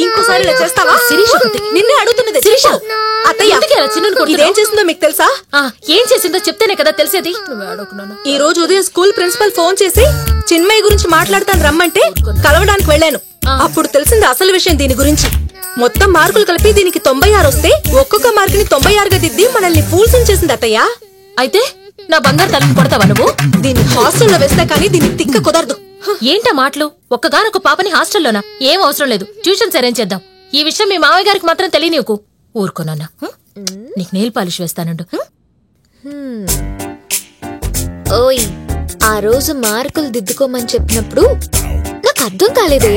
ఇంకోసారి ఇలా చేస్తావా? శిరీష నిన్నే అడుగుతున్నది. శిరీష అత్తయ్య ఇదేం చేసిందో మీకు తెలుసా? ఏం చేసిందో చెప్తేనే కదా తెలిసేది. ఈ రోజు ఉదయం స్కూల్ ప్రిన్సిపల్ ఫోన్ చేసి చిన్మయ్య గురించి మాట్లాడతాను రమ్మంటే కలవడానికి వెళ్ళాను. అప్పుడు తెలిసింది అసలు విషయం దీని గురించి. మొత్తం మార్కులు కలిపి దీనికి 96 వస్తే ఒక్కొక్క మార్కుని 96గా దిద్ది మనల్ని ఫూల్స్ చేసింది అత్తయ్య. అయితే నా బంగారు తలను కొడతావా నువ్వు? దీన్ని హాస్టల్లో వేస్తే కానీ దీన్ని తిక్క కుదరదు. ఏంటా మాటలు? ఒక్కగానొక్క పాపని హాస్టల్లోనా? ఏం అవసరం లేదు, ట్యూషన్స్ అరేంజ్ చేద్దాం. ఈ విషయం మీ మావయ్య గారికి మాత్రం తెలియనీకు. ఊరుకోనన్నా, నీకు నెయిల్ పాలిష్ వేస్తానండు. ఓయ్, ఆ రోజు మార్కులు దిద్దుకోమని చెప్పినప్పుడు నాకు అర్థం కాలేదే.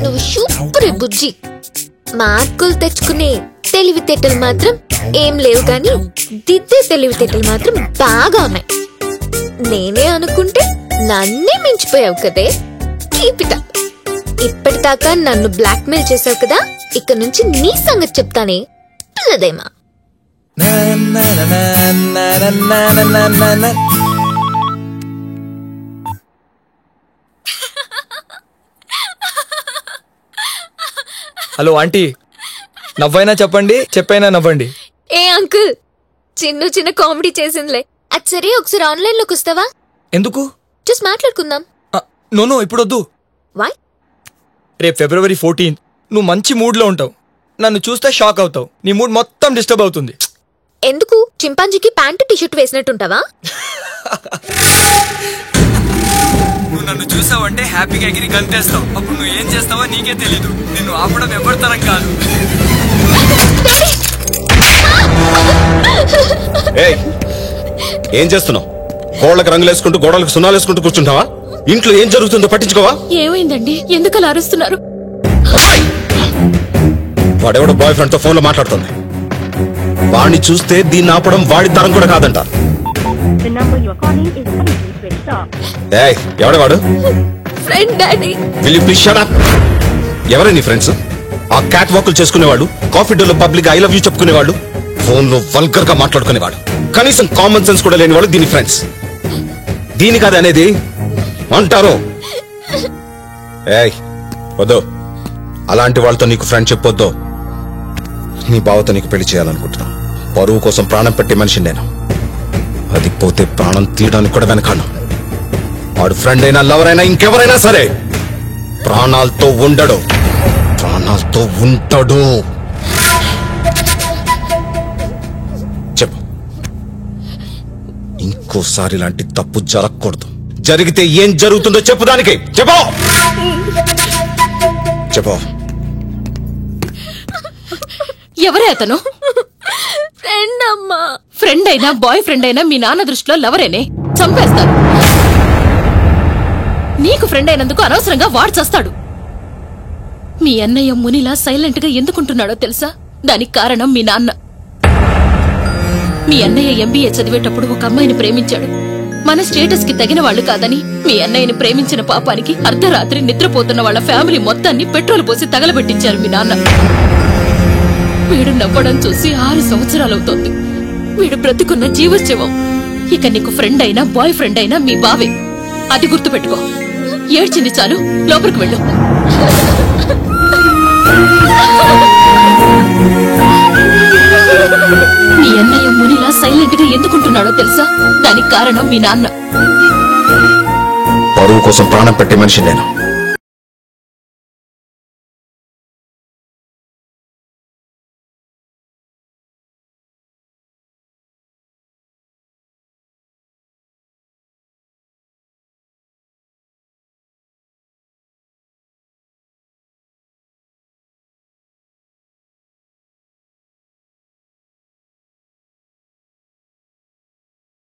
నువ్వు సూపర్ బుజ్జి. మార్కులు తెచ్చుకునే తెలివితేటలు మాత్రం ఏం లేవు గాని దిద్దే తెలివితేటలు మాత్రం బాగా ఉన్నాయి. నేనే అనుకుంటే నన్నే మించిపోయావు కదే. ఇప్పటిదాకా నన్ను బ్లాక్ మెయిల్ చేసావు కదా, ఇక నుంచి నీ సంగతి చెప్తానే పిల్లదేమా. హలో ఆంటీ, నవ్వైనా చెప్పండి, చెప్పైనా నవ్వండి. ఏ అంకుల్, చిన్న కామెడీ చేసిందిలే. అది సరే, ఒకసారి ఆన్లైన్ లోకి వస్తావా? ఎందుకు? జస్ట్ మాట్లాడుకుందాం. నో ఇప్పుడు వద్దు. వై? రేపు February 14 నువ్వు మంచి మూడ్ లో ఉంటావు. నన్ను చూస్తే షాక్ అవుతావు. నీ మూడ్ మొత్తం డిస్టర్బ్ అవుతుంది. ఎందుకు? చింపాంజీకి ప్యాంటు టీషర్ట్ వేసినట్టుంటావా? నువ్వు నన్ను చూసావంటే హ్యాపీగా ఎగిరి గంతేస్తావు. అప్పుడు నువ్వు ఏం చేస్తావో నీకే తెలీదు. నిన్ను ఆపడం ఎవరితరం కాదు. ఏం చేస్తున్నావు? గోడలకు రంగులేసుకుంటూ గోడలకు సున్నాలేసుకుంటూ కూర్చుంటావా? ఇంట్లో ఏం జరుగుతుందో పట్టించుకోవా? ఏమైందండి, ఎందుకలా అరుస్తున్నారు? వాడెవడో బాయ్ ఫ్రెండ్ తో ఫోన్ లో మాట్లాడుతుంది. వాడిని చూస్తే దీన్ని ఆపడం వాడి తరం కూడా కాదంట. ఎవడవాడు? Friend daddy. Will you please shut up? ఎవరే నీ ఫ్రెండ్స్? ఆ క్యాట్ వాకులు చేసుకునేవాడు, కాఫీ డేలో పబ్లిక్ ఐ లవ్ యూ చెప్పుకునేవాడు, ఫోన్ లో వల్గర్ గా మాట్లాడుకునేవాడు. కనీసం కామన్ సెన్స్ కూడా లేని వాళ్ళు దీని ఫ్రెండ్స్. దీని కాదు అనేది అంటారు. ఏయ్ వద్దు, అలాంటి వాళ్ళతో నీకు ఫ్రెండ్ చెప్పొద్దు. నీ బావతో నీకు పెళ్లి చేయాలనుకుంటున్నా. పరువు కోసం ప్రాణం పెట్టే మనిషి నేను. అది పోతే ప్రాణం తీయడానికి కూడా వెనకాను. వాడు ఫ్రెండ్ అయినా లవర్ అయినా ఇంకెవరైనా సరే ప్రాణాలతో ఉండడు, ప్రాణాలతో ఉంటాడు. చెప్పు, ఇంకోసారి ఇలాంటి తప్పు జరగకూడదు. జరిగితే ఏం జరుగుతుందో చెప్పు. దానికి చెప్పు చెప్పు. ఎవరే అతను? ఫ్రెండ్ అమ్మా. ఫ్రెండ్ అయినా బాయ్ ఫ్రెండ్ అయినా మీ నాన్న దృష్టిలో లవరేనే. చంపేస్తాడు. నీకు ఫ్రెండ్ అయినందుకు అనవసరంగా వాడు చస్తాడు. మీ అన్నయ్య మునిలా సైలెంట్ గా ఎందుకుంటున్నాడో తెలుసా? దానికి కారణం మీ నాన్న. మీ అన్నయ్య MBA చదివేటప్పుడు ఒక అమ్మాయిని ప్రేమించాడు. మన స్టేటస్ కి తగిన వాళ్ళు కాదని మీ అన్నయ్యని ప్రేమించిన పాపానికి అర్ధరాత్రి నిద్రపోతున్న వాళ్ళ ఫ్యామిలీ మొత్తాన్ని పెట్రోల్ పోసి తగలబెట్టించారు మీ నాన్న. వీడు నవ్వడం చూసి 6 సంవత్సరాలవుతోంది. వీడు బ్రతికున్న జీవోత్సవం. ఇక నీకు ఫ్రెండ్ అయినా బాయ్ ఫ్రెండ్ అయినా మీ బావే. అది గుర్తుపెట్టుకో. ఏడ్చింది చాలు, లోపలికి వెళ్ళు. మీ అన్నయ్య మునిలా సైలెంట్ గా ఎందుకుంటున్నాడో తెలుసా? దానికి కారణం మీ నాన్న. పరువు కోసం ప్రాణం పెట్టే మనిషి నేను.